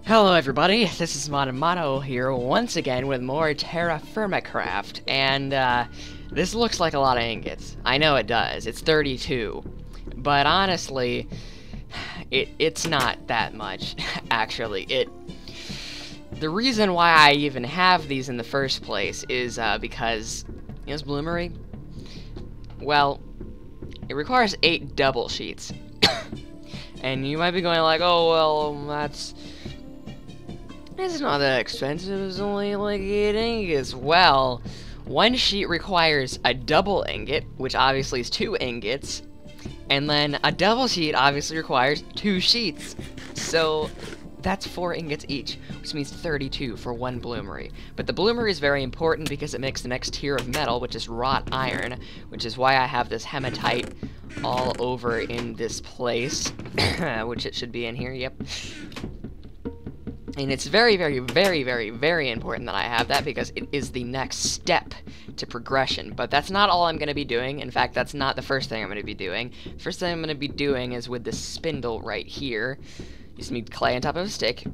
Hello everybody, this is Mono here once again with more TerraFirmaCraft, and this looks like a lot of ingots. I know it does, it's 32, but honestly, it's not that much, actually. The reason why I even have these in the first place is because, you know, Bloomery? Well, it requires 8 double sheets, and you might be going like, oh well, it's not that expensive, it's only like 8 ingots. Well, one sheet requires a double ingot, which obviously is 2 ingots, and then a double sheet obviously requires 2 sheets. So that's 4 ingots each, which means 32 for one Bloomery. But the Bloomery is very important because it makes the next tier of metal, which is wrought iron, which is why I have this hematite all over in this place, which it should be in here, yep. And it's very, very, very, very, very important that I have that because it is the next step to progression. But that's not all I'm going to be doing. In fact, that's not the first thing I'm going to be doing. The first thing I'm going to be doing is with this spindle right here. You just need clay on top of a stick,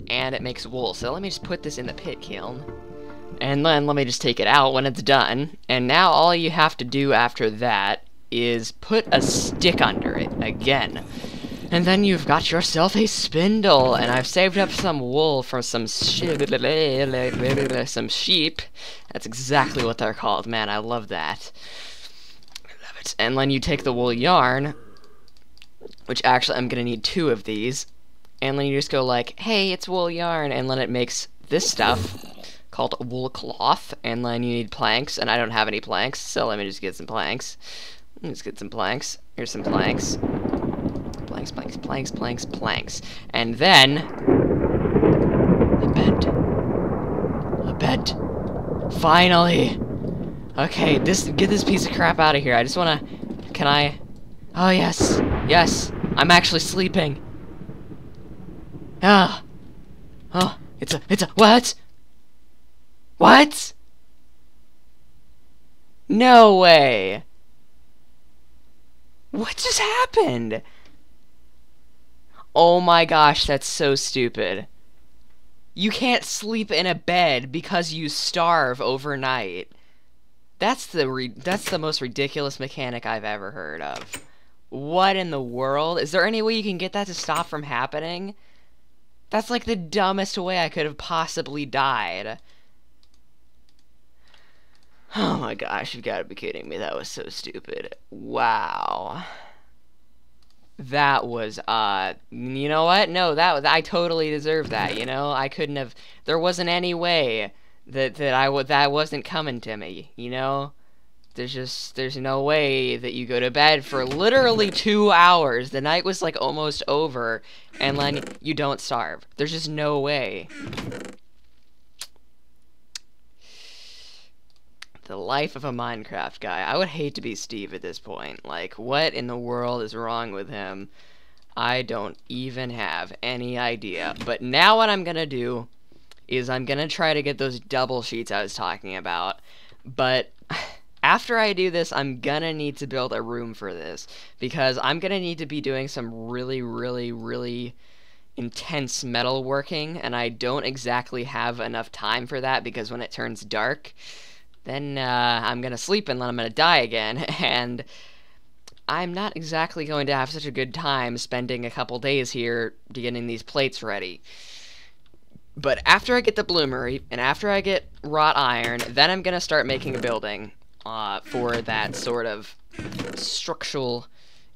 and it makes wool. So let me just put this in the pit kiln, and then let me just take it out when it's done. And now all you have to do after that is put a stick under it again. And then you've got yourself a spindle, and I've saved up some wool from some sheep. That's exactly what they're called. Man, I love that. I love it. And then you take the wool yarn, which actually I'm gonna need 2 of these, and then you just go like, hey, it's wool yarn, and then it makes this stuff called wool cloth, and then you need planks, and I don't have any planks, so let me just get some planks. Let's get some planks. Here's some planks. Planks. And then a bed. Finally. Okay, get this piece of crap out of here. I just wanna. Can I? Oh yes, yes. I'm actually sleeping. Ah. Oh, it's a what? What? No way. What just happened? Oh my gosh, that's so stupid. You can't sleep in a bed because you starve overnight. That's the most ridiculous mechanic I've ever heard of. What in the world? Is there any way you can get that to stop from happening? That's like the dumbest way I could have possibly died. Oh my gosh, you've got to be kidding me. That was so stupid. Wow. That was, you know what? No, I totally deserve that, you know? I couldn't have, there wasn't any way that wasn't coming to me, you know? There's no way that you go to bed for literally 2 hours. The night was, like, almost over, and then you don't starve. There's just no way. The life of a Minecraft guy. I would hate to be Steve at this point. Like, what in the world is wrong with him? I don't even have any idea. But now what I'm gonna do is I'm gonna try to get those double sheets I was talking about. But after I do this, I'm gonna need to build a room for this, because I'm gonna need to be doing some really, really, really intense metalworking, and I don't exactly have enough time for that, because when it turns dark, then I'm gonna sleep and then I'm gonna die again, and I'm not exactly going to have such a good time spending a couple days here getting these plates ready. But after I get the Bloomery, and after I get wrought iron, then I'm gonna start making a building for that sort of structural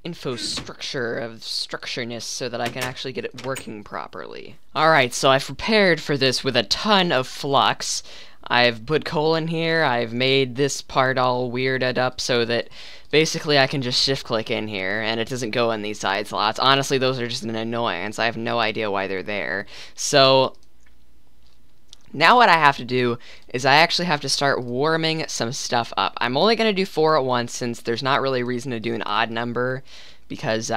infrastructure of structureness so that I can actually get it working properly. Alright, so I've prepared for this with a ton of flux. I've put coal in here, I've made this part all weirded up so that basically I can just shift click in here and it doesn't go in these side slots. Honestly, those are just an annoyance. I have no idea why they're there. So now what I have to do is I actually have to start warming some stuff up. I'm only going to do 4 at once since there's not really a reason to do an odd number because,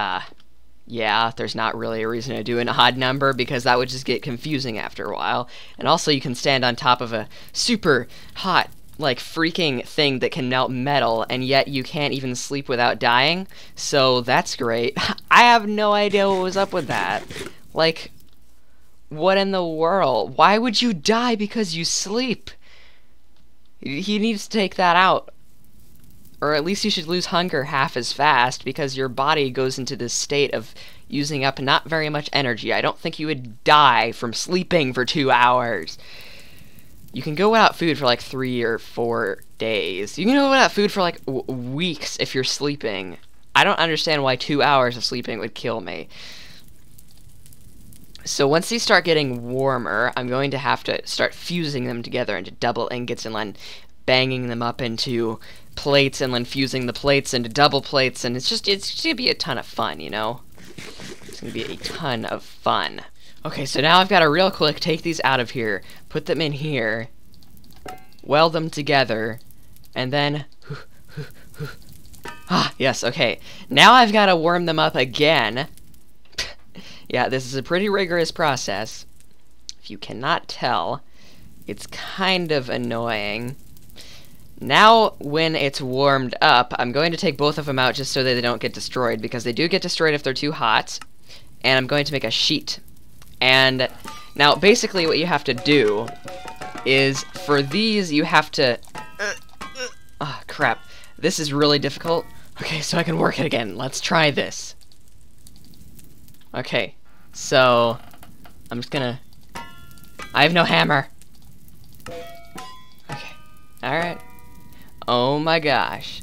yeah, there's not really a reason to do an odd number because that would just get confusing after a while. And also you can stand on top of a super hot, like, freaking thing that can melt metal, and yet you can't even sleep without dying. So that's great. I have no idea what was up with that. Like, What in the world? Why would you die because you sleep? He needs to take that out. Or at least you should lose hunger half as fast, because your body goes into this state of using up not very much energy. I don't think you would die from sleeping for 2 hours. You can go without food for like 3 or 4 days. You can go without food for like weeks if you're sleeping. I don't understand why 2 hours of sleeping would kill me. So once these start getting warmer, I'm going to have to start fusing them together into double ingots and then banging them up into plates and then fusing the plates into double plates, and it's gonna be a ton of fun, you know? It's gonna be a ton of fun. Okay, so now I've got to real quick take these out of here, put them in here, weld them together, and then... yes, okay. Now I've got to warm them up again. Yeah, this is a pretty rigorous process. If you cannot tell, it's kind of annoying. Now, when it's warmed up, I'm going to take both of them out just so that they don't get destroyed, because they do get destroyed if they're too hot. And I'm going to make a sheet. And now, basically what you have to do is, for these, you have to... Oh, crap. This is really difficult. Okay, so I can work it again. Let's try this. Okay, so I'm just gonna... I have no hammer. Okay, alright. Oh my gosh.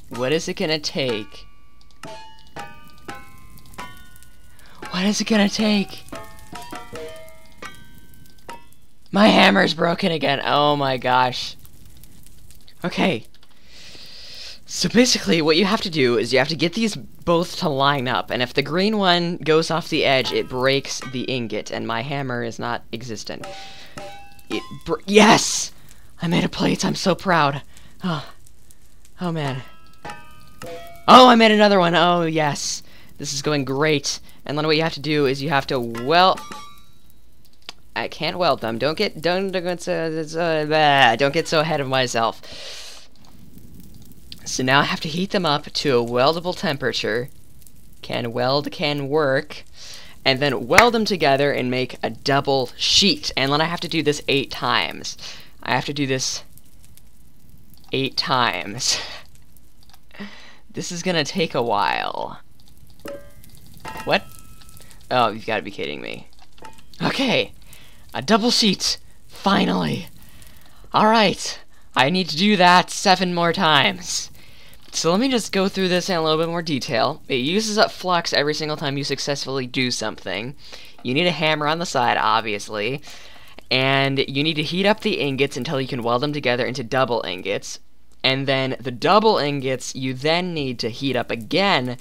What is it gonna take? What is it gonna take? My hammer's broken again. Oh my gosh. Okay. So basically, what you have to do is you have to get these both to line up, and if the green one goes off the edge, it breaks the ingot, and my hammer is not existent. Yes! I made a plate. I'm so proud. Oh man. Oh, I made another one. Oh yes. This is going great. And then what you have to do is you have to I can't weld them. Don't get so ahead of myself. So now I have to heat them up to a weldable temperature. Can weld, can work. And then weld them together and make a double sheet. And then I have to do this 8 times. I have to do this 8 times. This is gonna take a while. What? Oh, you've gotta be kidding me. Okay. A double sheet. Finally. Alright. I need to do that 7 more times. So let me just go through this in a little bit more detail. It uses up flux every single time you successfully do something. You need a hammer on the side, obviously. And you need to heat up the ingots until you can weld them together into double ingots. And then the double ingots you then need to heat up again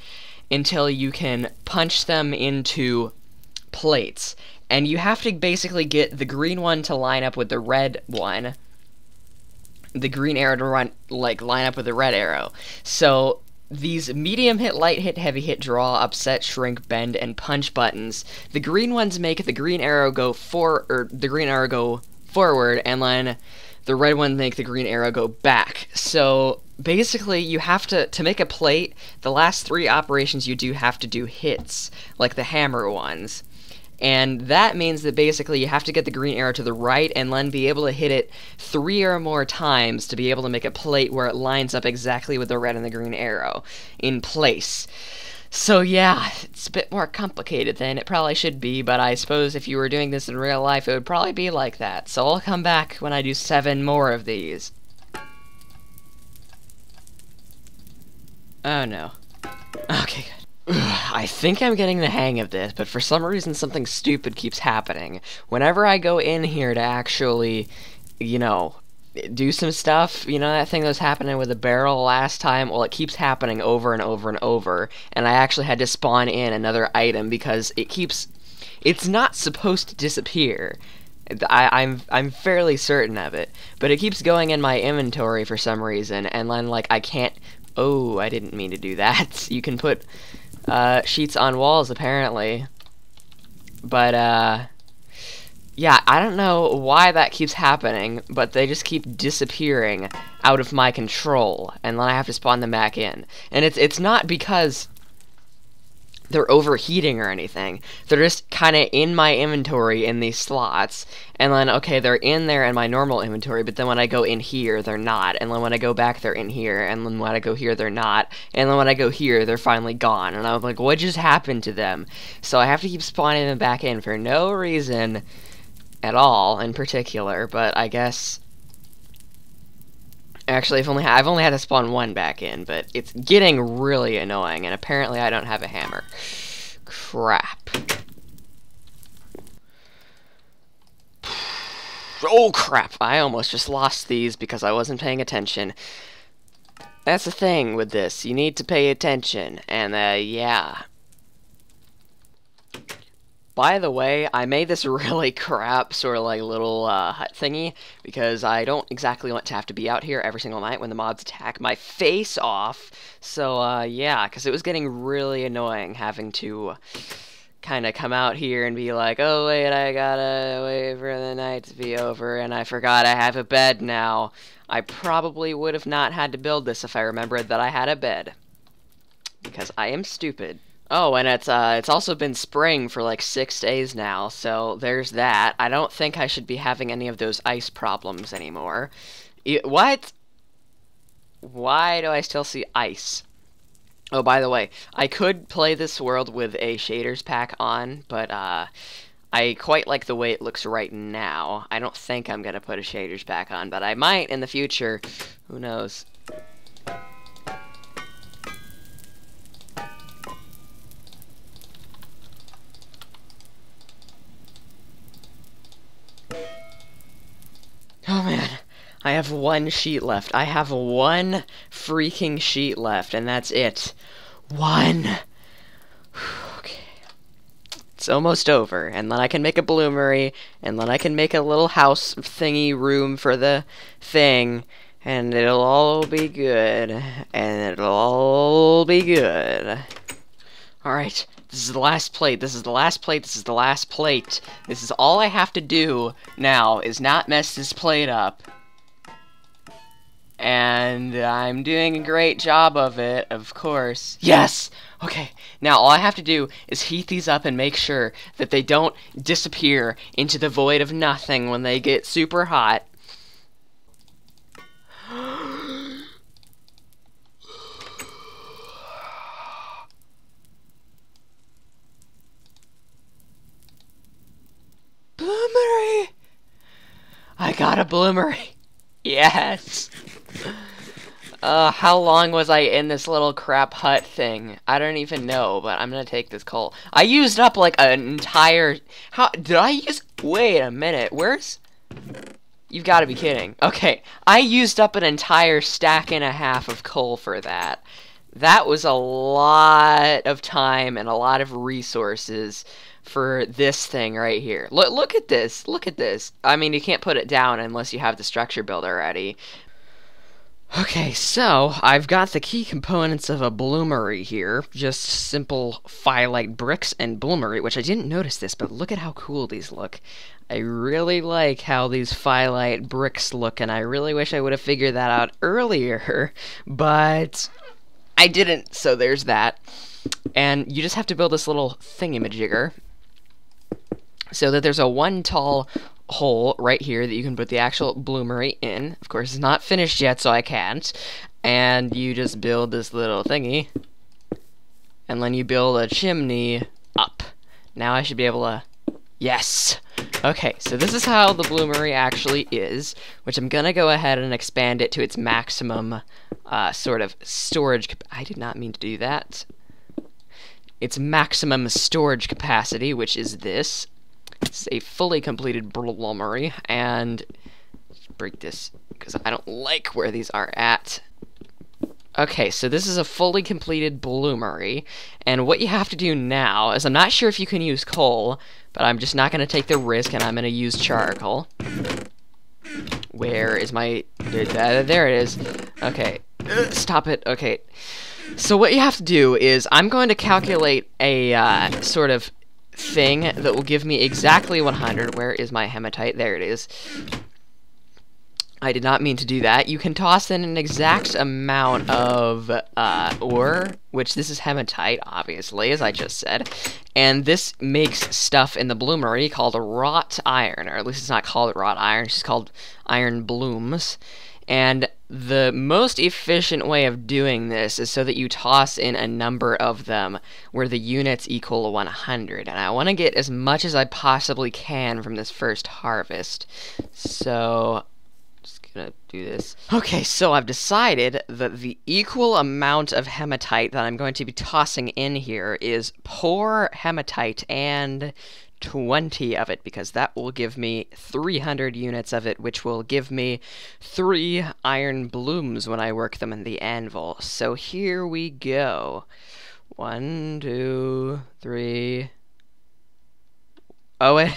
until you can punch them into plates. And you have to basically get the green one to line up with the red one. The green arrow to line up with the red arrow. So these medium hit, light hit, heavy hit, draw, upset, shrink, bend, and punch buttons. The green ones make the green arrow go forward, and then the red ones make the green arrow go back. So basically, you have to make a plate. The last 3 operations you do have to do hits, like the hammer ones. And that means that basically you have to get the green arrow to the right and then be able to hit it 3 or more times to be able to make a plate where it lines up exactly with the red and the green arrow in place. So yeah, it's a bit more complicated than it probably should be, but I suppose if you were doing this in real life, it would probably be like that. So I'll come back when I do 7 more of these. Oh no. Okay, good. I think I'm getting the hang of this, but for some reason something stupid keeps happening. Whenever I go in here to actually, you know, do some stuff, you know that thing that was happening with the barrel last time? Well, it keeps happening over and over and over, and I actually had to spawn in another item because it's not supposed to disappear. I'm fairly certain of it, but it keeps going in my inventory for some reason, and then, like, I can't... Oh, I didn't mean to do that. You can put sheets on walls, apparently. But, yeah, I don't know why that keeps happening, but they just keep disappearing out of my control, and then I have to spawn them back in. And it's not because they're overheating or anything. They're just kind of in my inventory in these slots, and then, okay, they're in there in my normal inventory, but then when I go in here, they're not, and then when I go back, they're in here, and then when I go here, they're not, and then when I go here, they're finally gone, and I'm like, what just happened to them? So I have to keep spawning them back in for no reason at all in particular, but I guess... Actually, I've only had to spawn one back in, but it's getting really annoying, and apparently I don't have a hammer. Crap. Oh, crap. I almost just lost these because I wasn't paying attention. That's the thing with this. You need to pay attention, and, yeah. By the way, I made this really crap sort of like little hut thingy because I don't exactly want to have to be out here every single night when the mobs attack my face off. So yeah, because it was getting really annoying having to kind of come out here and be like, oh wait, I gotta wait for the night to be over and I forgot I have a bed now. I probably would have not had to build this if I remembered that I had a bed. Because I am stupid. Oh, and it's also been spring for like 6 days now, so there's that. I don't think I should be having any of those ice problems anymore. What? Why do I still see ice? Oh, by the way, I could play this world with a shaders pack on, but I quite like the way it looks right now. I don't think I'm gonna put a shaders pack on, but I might in the future. Who knows? Oh man, I have one sheet left. I have one freaking sheet left, and that's it. One. Okay. It's almost over, and then I can make a bloomery, and then I can make a little house thingy room for the thing, and it'll all be good, and it'll all be good. Alright. This is the last plate, this is the last plate, this is the last plate. This is all I have to do now, is not mess this plate up. And I'm doing a great job of it, of course. Yes! Okay, now all I have to do is heat these up and make sure that they don't disappear into the void of nothing when they get super hot. Bloomery! I got a bloomery. Yes! How long was I in this little crap hut thing? I don't even know, but I'm gonna take this coal. I used up like an entire... How did I use... Wait a minute, where's... You've got to be kidding. Okay, I used up an entire stack and a half of coal for that. That was a lot of time and a lot of resources for this thing right here. Look at this. Look at this. I mean, you can't put it down unless you have the structure built already. Okay, so I've got the key components of a bloomery here. Just simple firelight bricks and bloomery, which I didn't notice this, but look at how cool these look. I really like how these firelight bricks look, and I really wish I would have figured that out earlier, but I didn't, so there's that. And you just have to build this little thingamajigger so that there's a one tall hole right here that you can put the actual bloomery in. Of course, it's not finished yet, so I can't. And you just build this little thingy, and then you build a chimney up. Now I should be able to... Yes! Okay, so this is how the bloomery actually is, which I'm gonna go ahead and expand it to its maximum sort of storage... I did not mean to do that. Its maximum storage capacity, which is this. It's a fully completed bloomery, and break this because I don't like where these are at. Okay, so this is a fully completed bloomery, and what you have to do now is, I'm not sure if you can use coal, but I'm just not going to take the risk, and I'm going to use charcoal. Where is my... There it is. Okay, stop it. Okay, so what you have to do is, I'm going to calculate a sort of thing that will give me exactly 100. Where is my hematite? There it is. I did not mean to do that. You can toss in an exact amount of ore, which this is hematite, obviously, as I just said. And this makes stuff in the bloomery called wrought iron, or at least it's not called wrought iron, it's just called iron blooms. And the most efficient way of doing this is so that you toss in a number of them where the units equal 100. And I want to get as much as I possibly can from this first harvest. So gonna do this. Okay, so I've decided that the equal amount of hematite that I'm going to be tossing in here is poor hematite and 20 of it, because that will give me 300 units of it, which will give me 3 iron blooms when I work them in the anvil. So here we go. 1, 2, 3. Oh, wait.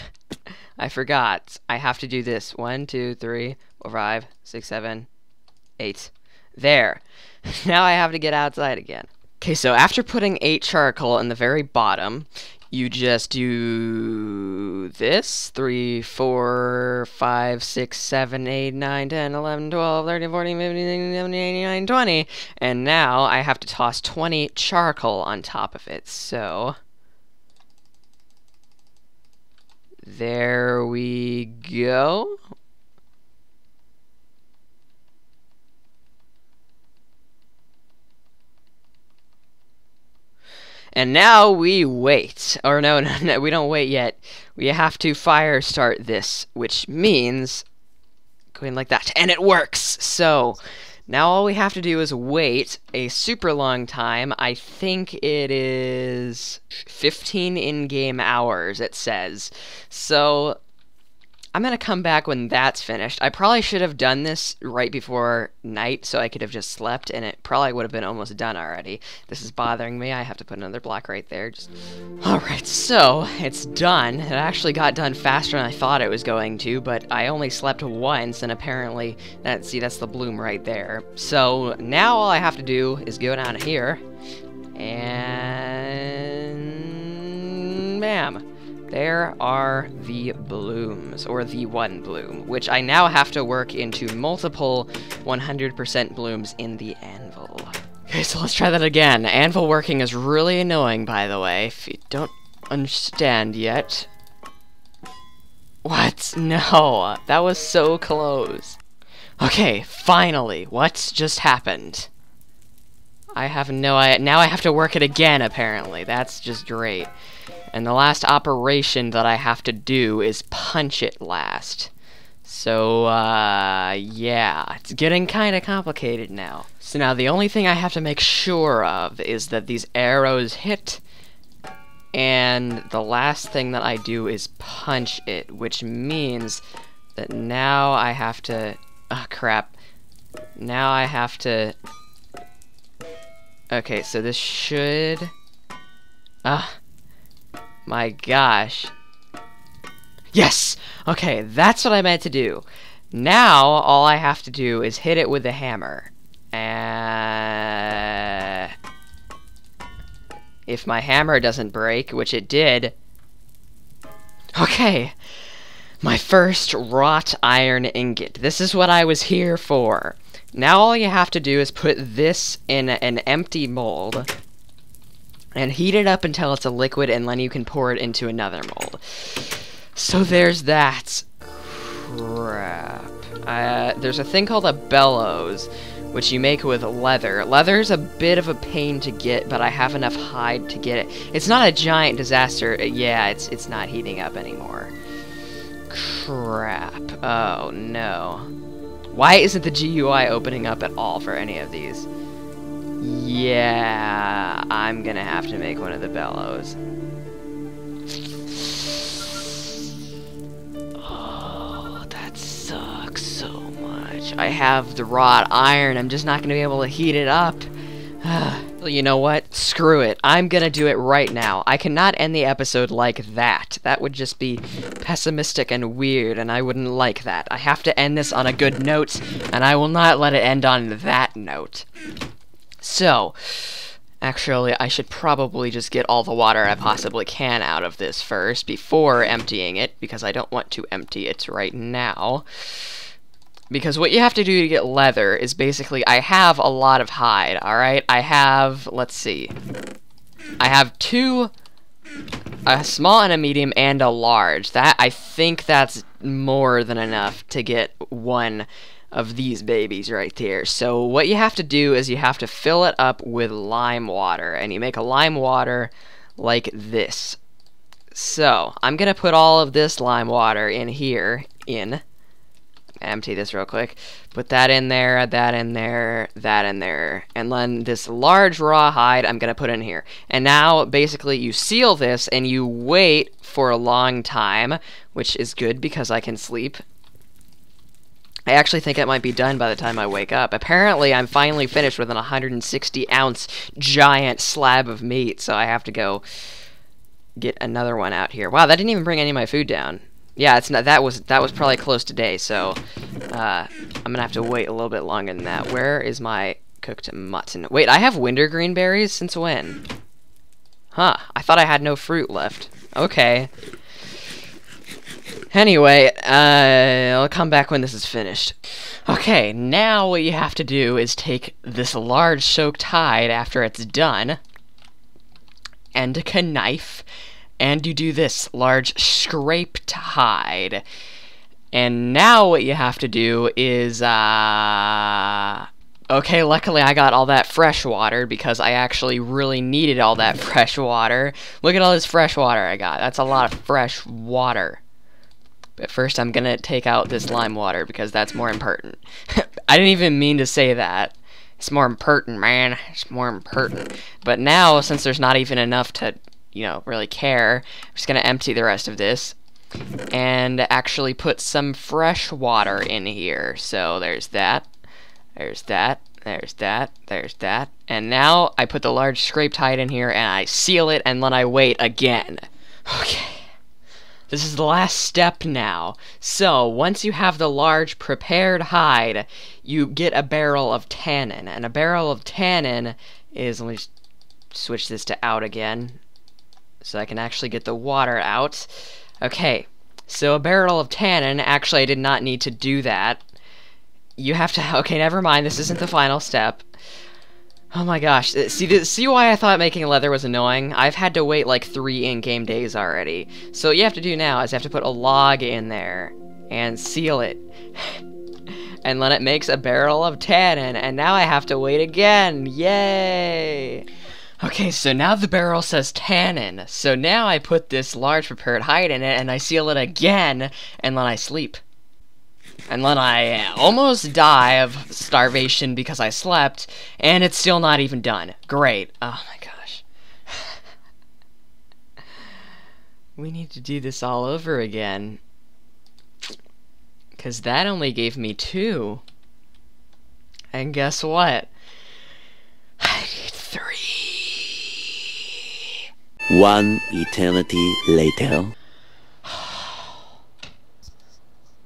I forgot. I have to do this. 1, 2, 3, 4, 5, 6, 7, 8. There. Now I have to get outside again. Okay, so after putting 8 charcoal in the very bottom, you just do this. 3, 4, 5, 6, 7, 8, 9, 10, 11, 12, 13, 14, 15, 16, 17, 18, 19, 20. And now I have to toss 20 charcoal on top of it. So there we go. And now we wait. Or no, we don't wait yet. We have to fire start this, which means going like that. And it works! So now all we have to do is wait a super long time. I think it is 15 in-game hours, it says. So I'm gonna come back when that's finished. I probably should have done this right before night so I could have just slept, and it probably would have been almost done already. This is bothering me. I have to put another block right there. Alright, so it's done. It actually got done faster than I thought it was going to, but I only slept once, and apparently, that's the bloom right there. So now all I have to do is go down here, and bam. There are the blooms, or the 1 bloom, which I now have to work into multiple 100% blooms in the anvil. Okay, so let's try that again. Anvil working is really annoying, by the way, if you don't understand yet. What? No, that was so close. Okay, finally, what's just happened? I have no idea. Now I have to work it again, apparently. That's just great. And the last operation that I have to do is punch it last. So, yeah, it's getting kind of complicated now. So now the only thing I have to make sure of is that these arrows hit, and the last thing that I do is punch it, which means that now I have to... Oh, crap. Now I have to... Okay, so this should... My gosh. Yes! Okay, that's what I meant to do. Now, all I have to do is hit it with the hammer. And if my hammer doesn't break, which it did... Okay. My first wrought iron ingot. This is what I was here for. Now all you have to do is put this in an empty mold and heat it up until it's a liquid, and then you can pour it into another mold. So there's that. Crap. There's a thing called a bellows, which you make with leather. Leather's a bit of a pain to get, but I have enough hide to get it. It's not a giant disaster. Yeah, it's not heating up anymore. Crap. Oh, no. Why isn't the GUI opening up at all for any of these? Yeah, I'm gonna have to make one of the bellows. Oh, that sucks so much. I have the wrought iron, I'm just not gonna be able to heat it up. Well, you know what? Screw it. I'm gonna do it right now. I cannot end the episode like that. That would just be pessimistic and weird, and I wouldn't like that. I have to end this on a good note, and I will not let it end on that note. So, actually, I should probably just get all the water I possibly can out of this first before emptying it, because I don't want to empty it right now. Because what you have to do to get leather is basically, I have a lot of hide, alright? I have, let's see, I have two, a small and a medium and a large. I think that's more than enough to get one of these babies right there. So what you have to do is you have to fill it up with lime water, and you make a lime water like this. So I'm gonna put all of this lime water in here, empty this real quick, put that in there, that in there, that in there, and then this large raw hide I'm gonna put in here. And now basically you seal this and you wait for a long time, which is good because I can sleep. I actually think it might be done by the time I wake up. Apparently I'm finally finished with an 160 ounce giant slab of meat, so I have to go get another one out here. Wow, that didn't even bring any of my food down. Yeah, it's not. That was probably close to day, so I'm gonna have to wait a little bit longer than that. Where is my cooked mutton? Wait, I have wintergreen berries? Since when? Huh, I thought I had no fruit left. Okay. Anyway, I'll come back when this is finished. Okay, now what you have to do is take this large soaked hide after it's done, and a knife, and you do this large scraped hide. And now what you have to do is, okay, luckily I got all that fresh water because I actually really needed all that fresh water. Look at all this fresh water I got. That's a lot of fresh water. But first I'm gonna take out this lime water because that's more important. I didn't even mean to say that. It's more important, man. It's more important. But now, since there's not even enough to, you know, really care, I'm just gonna empty the rest of this and actually put some fresh water in here. So there's that, there's that, there's that, there's that. And now I put the large scraped hide in here and I seal it and then I wait again. Okay. This is the last step now. So, once you have the large prepared hide, you get a barrel of tannin. And a barrel of tannin is, let me just switch this to out again, so I can actually get the water out. Okay, so a barrel of tannin, actually I did not need to do that. You have to, okay, never mind, this isn't the final step. Oh my gosh, see why I thought making leather was annoying? I've had to wait like 3 in-game days already. So what you have to do now is you have to put a log in there and seal it. And then it makes a barrel of tannin, and now I have to wait again. Yay! Okay, so now the barrel says tannin. So now I put this large prepared hide in it and I seal it again, and then I sleep. And then I almost die of starvation because I slept, and it's still not even done. Great. Oh my gosh. We need to do this all over again. Because that only gave me 2. And guess what? I need 3. One eternity later.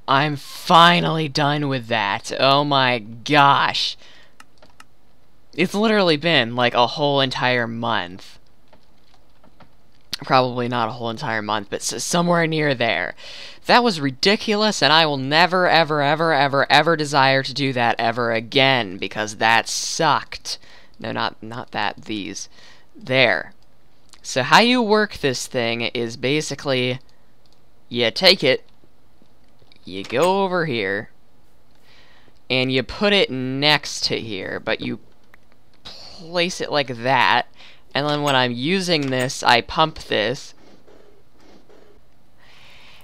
I'm finally done with that. Oh my gosh. It's literally been like a whole entire month. Probably not a whole entire month, but somewhere near there. That was ridiculous, and I will never, ever, ever, ever, ever desire to do that ever again, because that sucked. No, not that, these. There. So how you work this thing is basically, you take it, you go over here, and you put it next to here, but you place it like that, and then when I'm using this, I pump this,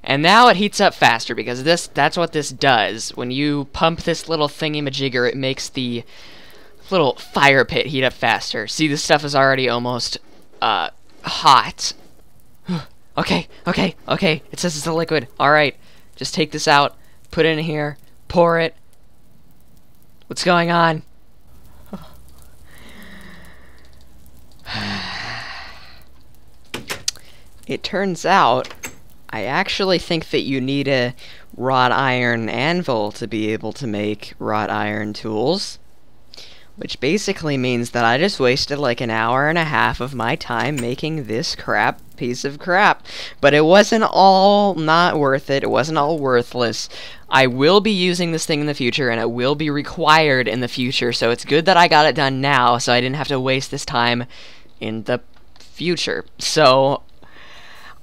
and now it heats up faster, because that's what this does. When you pump this little thingy-majigger, it makes the little fire pit heat up faster. See, this stuff is already almost, hot. Okay, it says it's a liquid. Alright. Just take this out, put it in here, pour it. What's going on? It turns out, I actually think that you need a wrought iron anvil to be able to make wrought iron tools. Which basically means that I just wasted like an hour and a half of my time making this crap. piece of crap. But it wasn't all not worth it. It wasn't all worthless. I will be using this thing in the future, and it will be required in the future, so it's good that I got it done now, so I didn't have to waste this time in the future. So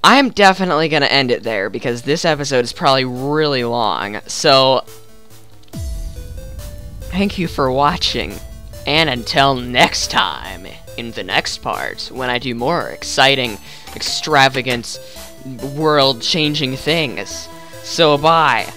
I'm definitely going to end it there, because this episode is probably really long. So thank you for watching, and until next time, in the next part, when I do more exciting, extravagant, world-changing things. So bye.